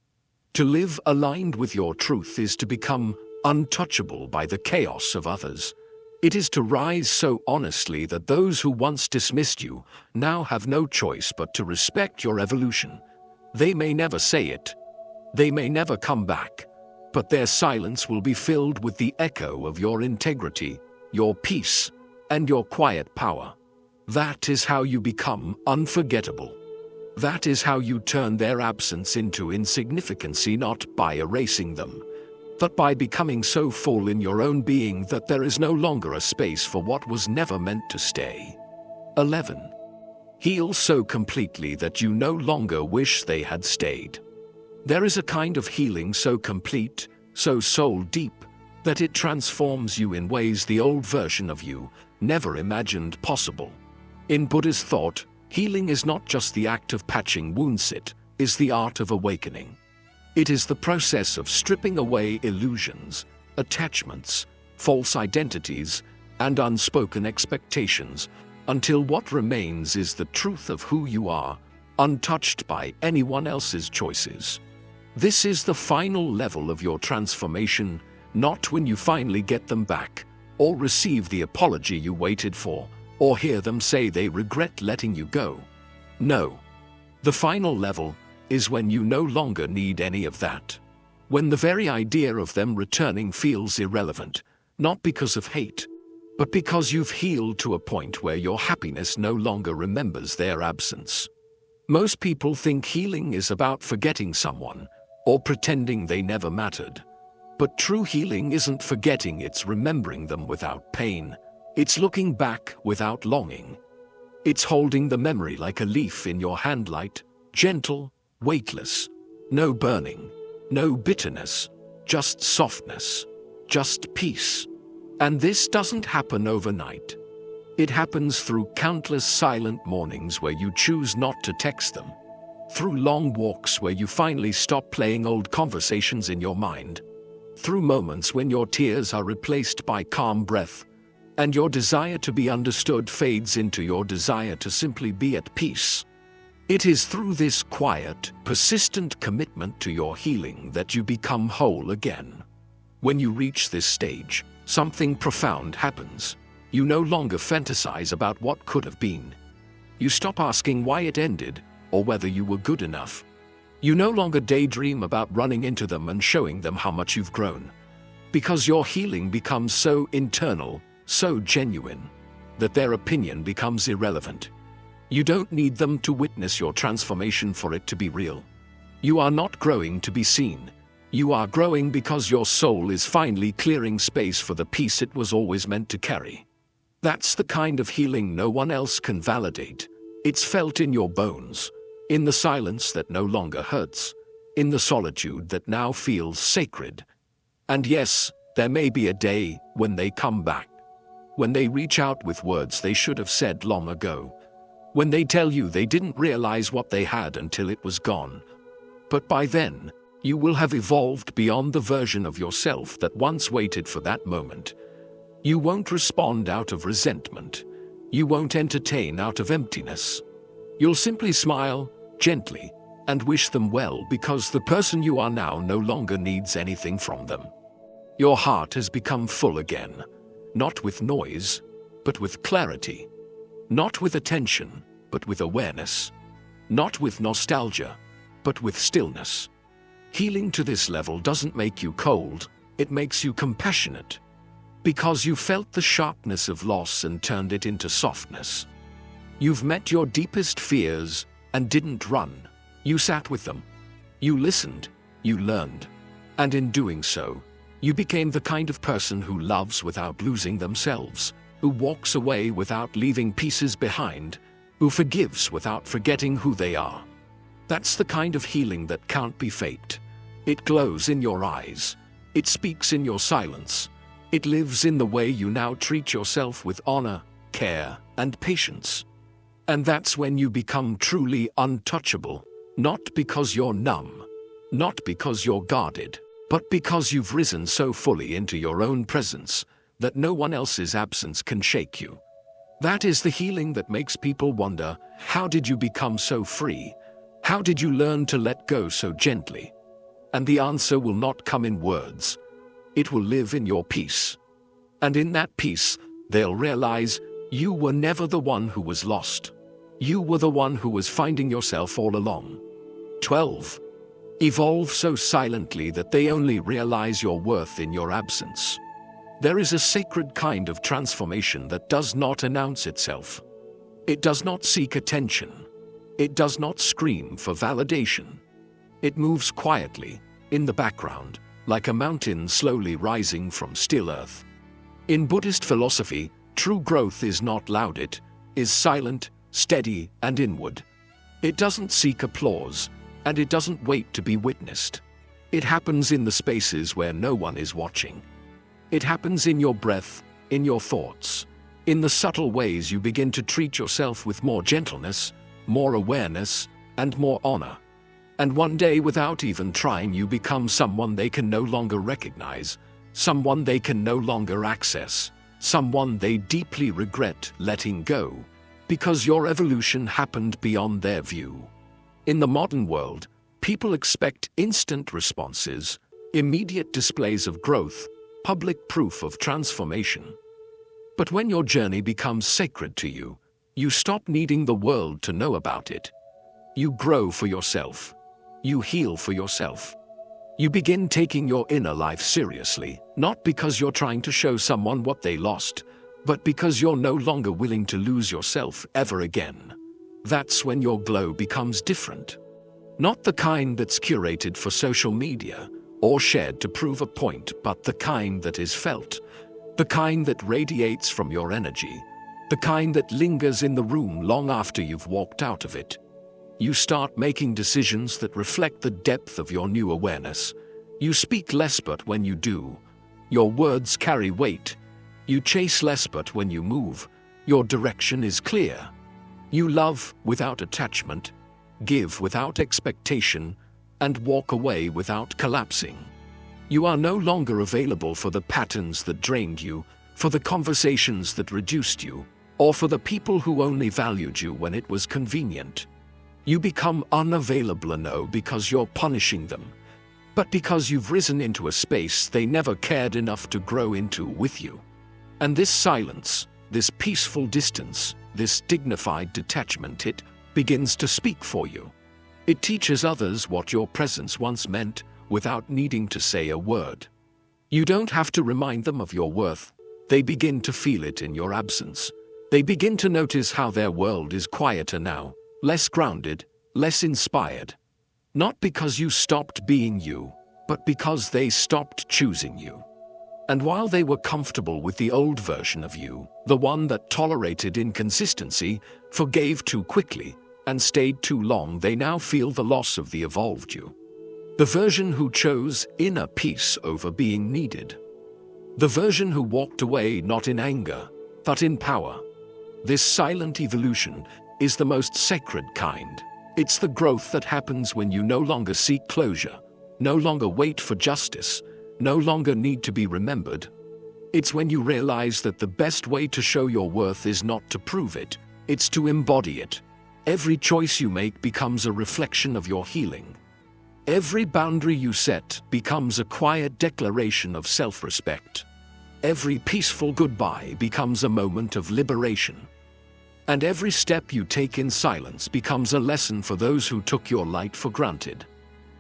To live aligned with your truth is to become untouchable by the chaos of others. It is to rise so honestly that those who once dismissed you now have no choice but to respect your evolution. They may never say it. They may never come back. But their silence will be filled with the echo of your integrity, your peace, and your quiet power. That is how you become unforgettable. That is how you turn their absence into insignificancy, not by erasing them, but by becoming so full in your own being that there is no longer a space for what was never meant to stay. 11. Heal so completely that you no longer wish they had stayed. There is a kind of healing so complete, so soul deep, that it transforms you in ways the old version of you never imagined possible. In Buddhist thought, healing is not just the act of patching wounds, it is the art of awakening. It is the process of stripping away illusions, attachments, false identities, and unspoken expectations, until what remains is the truth of who you are, untouched by anyone else's choices. This is the final level of your transformation, not when you finally get them back, or receive the apology you waited for, or hear them say they regret letting you go. No. The final level is when you no longer need any of that. When the very idea of them returning feels irrelevant, not because of hate, but because you've healed to a point where your happiness no longer remembers their absence. Most people think healing is about forgetting someone, or pretending they never mattered. But true healing isn't forgetting, it's remembering them without pain. It's looking back without longing. It's holding the memory like a leaf in your hand, light, gentle, weightless. No burning, no bitterness, just softness, just peace. And this doesn't happen overnight. It happens through countless silent mornings where you choose not to text them, through long walks where you finally stop playing old conversations in your mind, through moments when your tears are replaced by calm breath, and your desire to be understood fades into your desire to simply be at peace. It is through this quiet, persistent commitment to your healing that you become whole again. When you reach this stage, something profound happens. You no longer fantasize about what could have been. You stop asking why it ended, or whether you were good enough. You no longer daydream about running into them and showing them how much you've grown. Because your healing becomes so internal, so genuine, that their opinion becomes irrelevant. You don't need them to witness your transformation for it to be real. You are not growing to be seen. You are growing because your soul is finally clearing space for the peace it was always meant to carry. That's the kind of healing no one else can validate. It's felt in your bones, in the silence that no longer hurts, in the solitude that now feels sacred. And yes, there may be a day when they come back, when they reach out with words they should have said long ago, when they tell you they didn't realize what they had until it was gone. But by then, you will have evolved beyond the version of yourself that once waited for that moment. You won't respond out of resentment. You won't entertain out of emptiness. You'll simply smile, gently, and wish them well because the person you are now no longer needs anything from them. Your heart has become full again, not with noise, but with clarity. Not with attention, but with awareness. Not with nostalgia, but with stillness. Healing to this level doesn't make you cold, it makes you compassionate. Because you felt the sharpness of loss and turned it into softness. You've met your deepest fears and didn't run. You sat with them. You listened. You learned. And in doing so, you became the kind of person who loves without losing themselves, who walks away without leaving pieces behind, who forgives without forgetting who they are. That's the kind of healing that can't be faked. It glows in your eyes. It speaks in your silence. It lives in the way you now treat yourself with honor, care, and patience. And that's when you become truly untouchable, not because you're numb, not because you're guarded, but because you've risen so fully into your own presence that no one else's absence can shake you. That is the healing that makes people wonder, how did you become so free? How did you learn to let go so gently? And the answer will not come in words. It will live in your peace. And in that peace, they'll realize you were never the one who was lost. You were the one who was finding yourself all along. 12. Evolve so silently that they only realize your worth in your absence. There is a sacred kind of transformation that does not announce itself. It does not seek attention. It does not scream for validation. It moves quietly, in the background, like a mountain slowly rising from still earth. In Buddhist philosophy, true growth is not loud, it is silent, steady, and inward. It doesn't seek applause, and it doesn't wait to be witnessed. It happens in the spaces where no one is watching. It happens in your breath, in your thoughts, in the subtle ways you begin to treat yourself with more gentleness, more awareness, and more honor. And one day, without even trying, you become someone they can no longer recognize, someone they can no longer access, someone they deeply regret letting go, because your evolution happened beyond their view. In the modern world, people expect instant responses, immediate displays of growth, public proof of transformation. But when your journey becomes sacred to you, you stop needing the world to know about it. You grow for yourself. You heal for yourself. You begin taking your inner life seriously, not because you're trying to show someone what they lost, but because you're no longer willing to lose yourself ever again. That's when your glow becomes different. Not the kind that's curated for social media or shared to prove a point, but the kind that is felt, the kind that radiates from your energy, the kind that lingers in the room long after you've walked out of it. You start making decisions that reflect the depth of your new awareness. You speak less, but when you do, your words carry weight. You chase less, but when you move, your direction is clear. You love without attachment, give without expectation, and walk away without collapsing. You are no longer available for the patterns that drained you, for the conversations that reduced you, or for the people who only valued you when it was convenient. You become unavailable, no because you're punishing them, but because you've risen into a space they never cared enough to grow into with you. And this silence, this peaceful distance, this dignified detachment, it begins to speak for you. It teaches others what your presence once meant without needing to say a word. You don't have to remind them of your worth. They begin to feel it in your absence. They begin to notice how their world is quieter now, less grounded, less inspired. Not because you stopped being you, but because they stopped choosing you. And while they were comfortable with the old version of you, the one that tolerated inconsistency, forgave too quickly, and stayed too long, they now feel the loss of the evolved you. The version who chose inner peace over being needed. The version who walked away not in anger, but in power. This silent evolution is the most sacred kind. It's the growth that happens when you no longer seek closure, no longer wait for justice, no longer need to be remembered. It's when you realize that the best way to show your worth is not to prove it, it's to embody it. Every choice you make becomes a reflection of your healing. Every boundary you set becomes a quiet declaration of self-respect. Every peaceful goodbye becomes a moment of liberation. And every step you take in silence becomes a lesson for those who took your light for granted.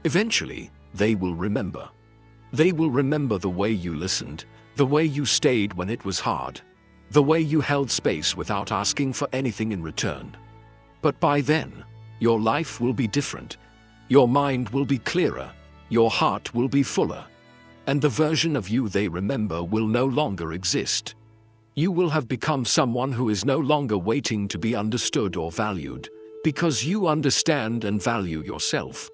Eventually, they will remember. They will remember the way you listened, the way you stayed when it was hard, the way you held space without asking for anything in return. But by then, your life will be different. Your mind will be clearer, your heart will be fuller, and the version of you they remember will no longer exist. You will have become someone who is no longer waiting to be understood or valued, because you understand and value yourself.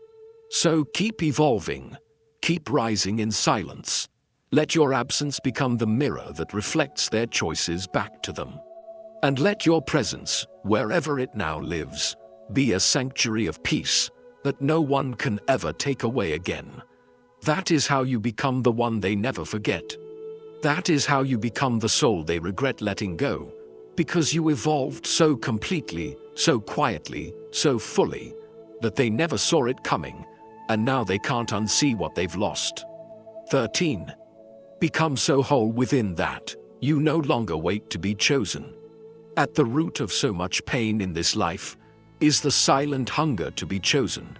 So keep evolving, keep rising in silence. Let your absence become the mirror that reflects their choices back to them. And let your presence, wherever it now lives, be a sanctuary of peace that no one can ever take away again. That is how you become the one they never forget. That is how you become the soul they regret letting go, because you evolved so completely, so quietly, so fully, that they never saw it coming, and now they can't unsee what they've lost. 13. Become so whole within that you no longer wait to be chosen. At the root of so much pain in this life is the silent hunger to be chosen,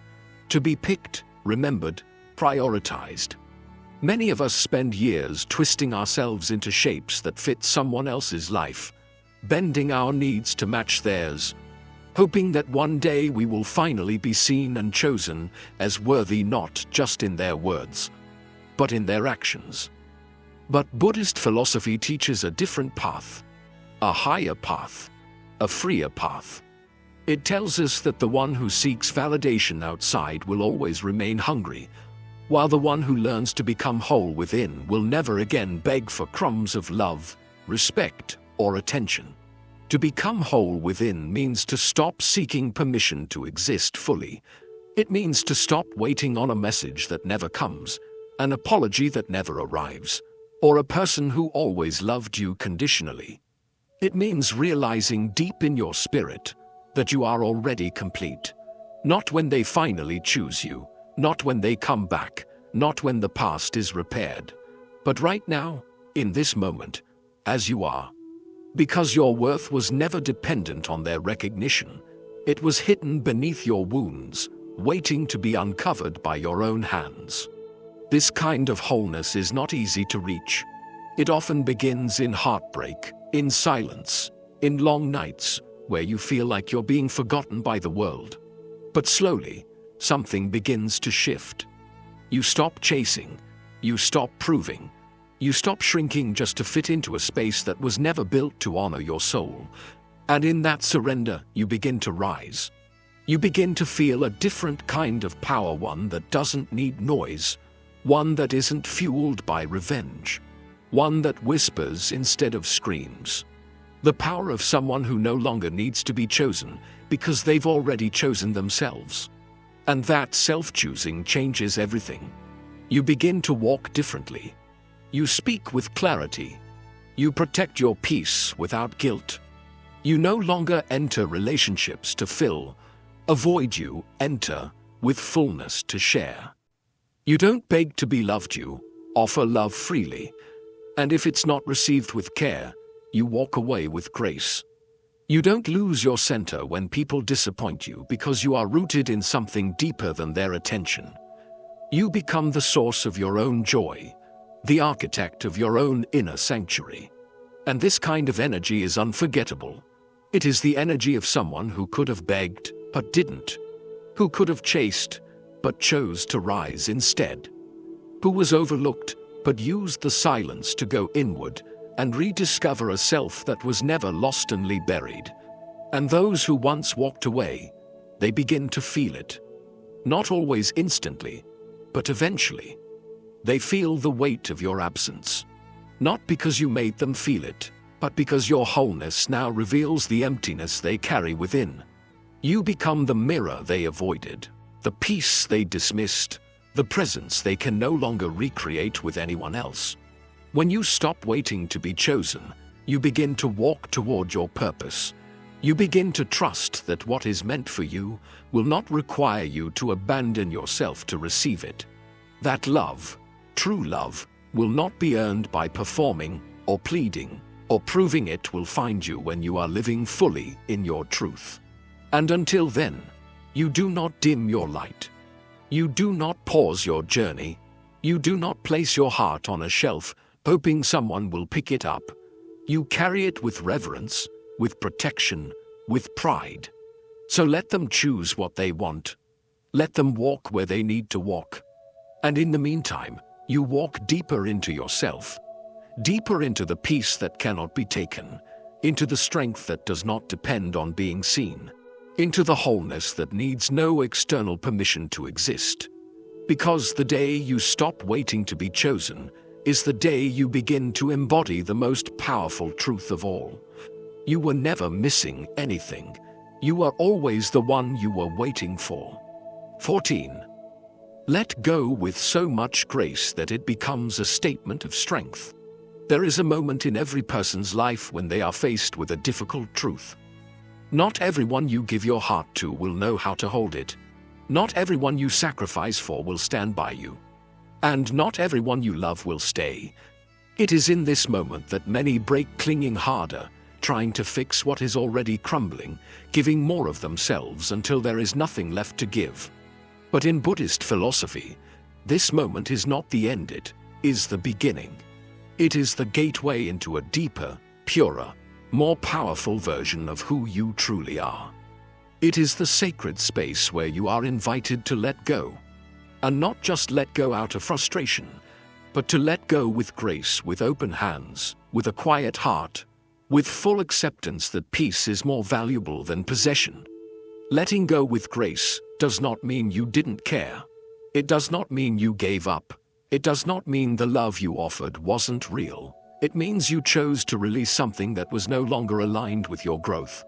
to be picked, remembered, prioritized. Many of us spend years twisting ourselves into shapes that fit someone else's life, bending our needs to match theirs, hoping that one day we will finally be seen and chosen as worthy, not just in their words, but in their actions. But Buddhist philosophy teaches a different path, a higher path, a freer path. It tells us that the one who seeks validation outside will always remain hungry, while the one who learns to become whole within will never again beg for crumbs of love, respect, or attention. To become whole within means to stop seeking permission to exist fully. It means to stop waiting on a message that never comes, an apology that never arrives, or a person who always loved you conditionally. It means realizing deep in your spirit that you are already complete. Not when they finally choose you, not when they come back, not when the past is repaired, but right now, in this moment, as you are. Because your worth was never dependent on their recognition. It was hidden beneath your wounds, waiting to be uncovered by your own hands. This kind of wholeness is not easy to reach. It often begins in heartbreak, in silence, in long nights, where you feel like you're being forgotten by the world. But slowly, something begins to shift. You stop chasing. You stop proving. You stop shrinking just to fit into a space that was never built to honor your soul. And in that surrender, you begin to rise. You begin to feel a different kind of power, one that doesn't need noise, one that isn't fueled by revenge, one that whispers instead of screams. The power of someone who no longer needs to be chosen because they've already chosen themselves. And that self-choosing changes everything. You begin to walk differently. You speak with clarity. You protect your peace without guilt. You no longer enter relationships to fill, avoid. You enter with fullness to share. You don't beg to be loved, you offer love freely. And if it's not received with care, you walk away with grace. You don't lose your center when people disappoint you because you are rooted in something deeper than their attention. You become the source of your own joy, the architect of your own inner sanctuary. And this kind of energy is unforgettable. It is the energy of someone who could have begged, but didn't. Who could have chased, but chose to rise instead. Who was overlooked, but used the silence to go inward and rediscover a self that was never lostly buried. And those who once walked away, they begin to feel it. Not always instantly, but eventually. They feel the weight of your absence. Not because you made them feel it, but because your wholeness now reveals the emptiness they carry within. You become the mirror they avoided, the peace they dismissed, the presence they can no longer recreate with anyone else. When you stop waiting to be chosen, you begin to walk toward your purpose. You begin to trust that what is meant for you will not require you to abandon yourself to receive it. That love, true love, will not be earned by performing or pleading or proving. It will find you when you are living fully in your truth. And until then, you do not dim your light. You do not pause your journey. You do not place your heart on a shelf, hoping someone will pick it up. You carry it with reverence, with protection, with pride. So let them choose what they want. Let them walk where they need to walk. And in the meantime, you walk deeper into yourself, deeper into the peace that cannot be taken, into the strength that does not depend on being seen, into the wholeness that needs no external permission to exist. Because the day you stop waiting to be chosen is the day you begin to embody the most powerful truth of all. You were never missing anything. You are always the one you were waiting for. 14. Let go with so much grace that it becomes a statement of strength. There is a moment in every person's life when they are faced with a difficult truth. Not everyone you give your heart to will know how to hold it. Not everyone you sacrifice for will stand by you. And not everyone you love will stay. It is in this moment that many break, clinging harder, trying to fix what is already crumbling, giving more of themselves until there is nothing left to give. But in Buddhist philosophy, this moment is not the end, it is the beginning. It is the gateway into a deeper, purer, more powerful version of who you truly are. It is the sacred space where you are invited to let go. And not just let go out of frustration, but to let go with grace, with open hands, with a quiet heart, with full acceptance that peace is more valuable than possession. Letting go with grace does not mean you didn't care. It does not mean you gave up. It does not mean the love you offered wasn't real. It means you chose to release something that was no longer aligned with your growth.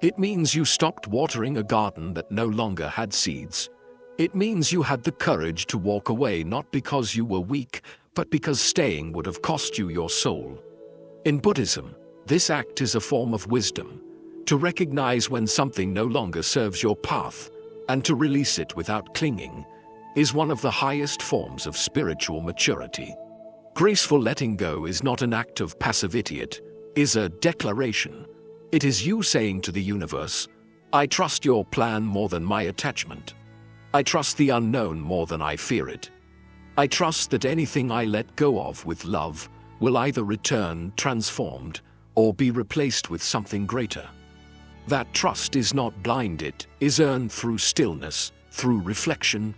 It means you stopped watering a garden that no longer had seeds. It means you had the courage to walk away not because you were weak, but because staying would have cost you your soul. In Buddhism, this act is a form of wisdom, to recognize when something no longer serves your path, and to release it without clinging, is one of the highest forms of spiritual maturity. Graceful letting go is not an act of passivity, it is a declaration. It is you saying to the universe, I trust your plan more than my attachment. I trust the unknown more than I fear it. I trust that anything I let go of with love will either return transformed or be replaced with something greater. That trust is not blind, it is earned through stillness, through reflection,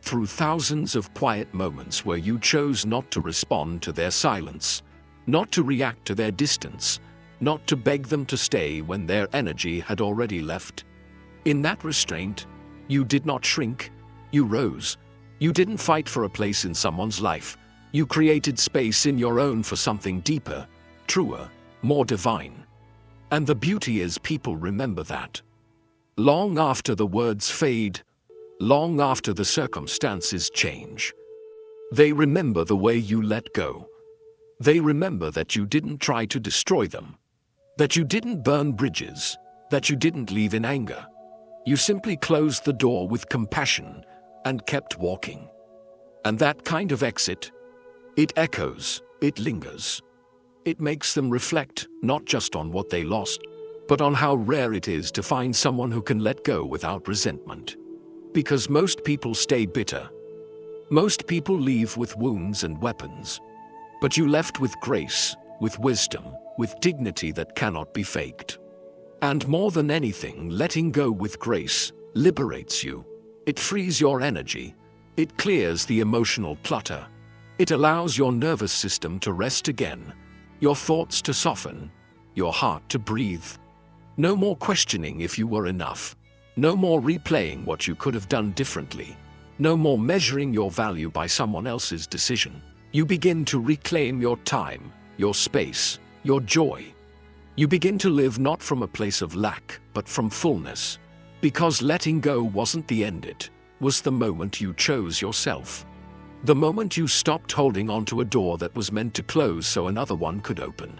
through thousands of quiet moments where you chose not to respond to their silence, not to react to their distance, not to beg them to stay when their energy had already left. In that restraint, you did not shrink, you rose. You didn't fight for a place in someone's life. You created space in your own for something deeper, truer, more divine. And the beauty is people remember that. Long after the words fade, long after the circumstances change. They remember the way you let go. They remember that you didn't try to destroy them, that you didn't burn bridges, that you didn't leave in anger. You simply closed the door with compassion and kept walking. And that kind of exit, it echoes, it lingers. It makes them reflect not just on what they lost, but on how rare it is to find someone who can let go without resentment. Because most people stay bitter. Most people leave with wounds and weapons. But you left with grace, with wisdom, with dignity that cannot be faked. And more than anything, letting go with grace liberates you. It frees your energy. It clears the emotional clutter. It allows your nervous system to rest again, your thoughts to soften, your heart to breathe. No more questioning if you were enough. No more replaying what you could have done differently. No more measuring your value by someone else's decision. You begin to reclaim your time, your space, your joy. You begin to live not from a place of lack, but from fullness. Because letting go wasn't the end, it was the moment you chose yourself. The moment you stopped holding onto a door that was meant to close so another one could open.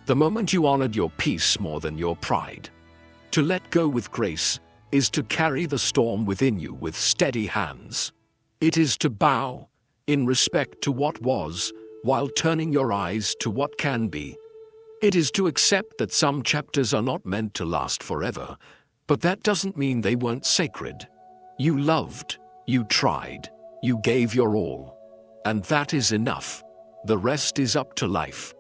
The moment you honored your peace more than your pride. To let go with grace is to carry the storm within you with steady hands. It is to bow in respect to what was, while turning your eyes to what can be. It is to accept that some chapters are not meant to last forever, but that doesn't mean they weren't sacred. You loved, you tried, you gave your all. And that is enough. The rest is up to life.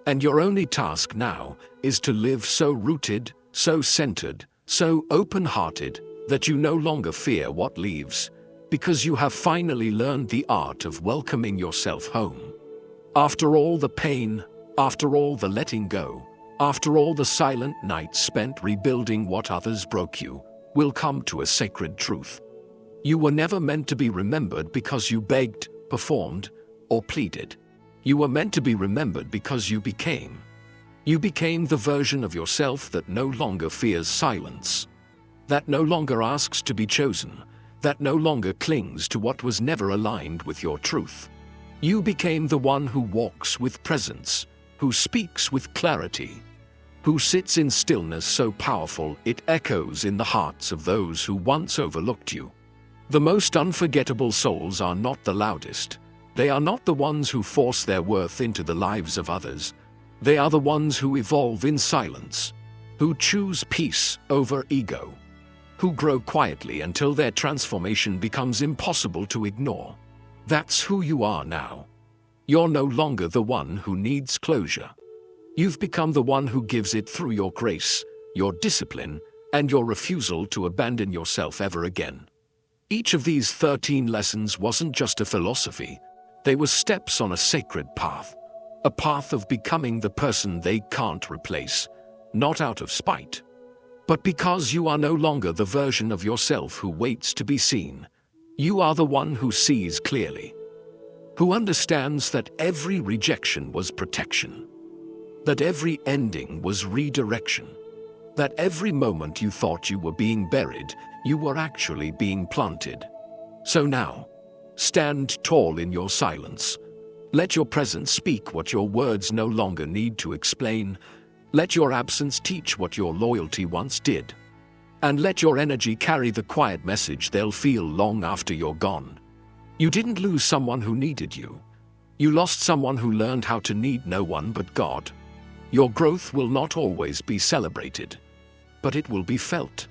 And your only task now is to live so rooted, so centered, so open-hearted, that you no longer fear what leaves, because you have finally learned the art of welcoming yourself home. After all the pain, after all the letting go, after all the silent nights spent rebuilding what others broke, you will come to a sacred truth. You were never meant to be remembered because you begged, performed, or pleaded. You were meant to be remembered because you became. You became the version of yourself that no longer fears silence, that no longer asks to be chosen, that no longer clings to what was never aligned with your truth. You became the one who walks with presence, who speaks with clarity, who sits in stillness so powerful it echoes in the hearts of those who once overlooked you. The most unforgettable souls are not the loudest. They are not the ones who force their worth into the lives of others. They are the ones who evolve in silence, who choose peace over ego, who grow quietly until their transformation becomes impossible to ignore. That's who you are now. You're no longer the one who needs closure. You've become the one who gives it through your grace, your discipline, and your refusal to abandon yourself ever again. Each of these 13 lessons wasn't just a philosophy. They were steps on a sacred path. A path of becoming the person they can't replace, not out of spite, but because you are no longer the version of yourself who waits to be seen. You are the one who sees clearly, who understands that every rejection was protection, that every ending was redirection, that every moment you thought you were being buried, you were actually being planted. So now, stand tall in your silence. Let your presence speak what your words no longer need to explain. Let your absence teach what your loyalty once did. And let your energy carry the quiet message they'll feel long after you're gone. You didn't lose someone who needed you. You lost someone who learned how to need no one but God. Your growth will not always be celebrated, but it will be felt.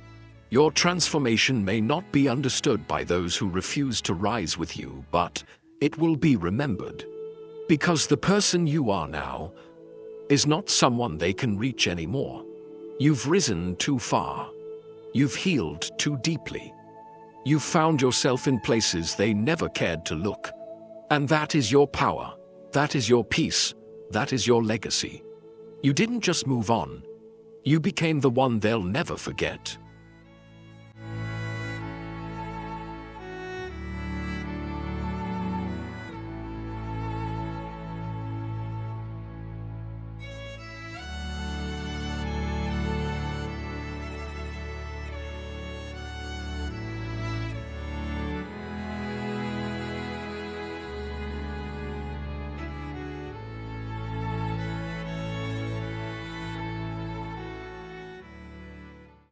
Your transformation may not be understood by those who refuse to rise with you, but it will be remembered. Because the person you are now is not someone they can reach anymore. You've risen too far. You've healed too deeply. You've found yourself in places they never cared to look. And that is your power. That is your peace. That is your legacy. You didn't just move on. You became the one they'll never forget.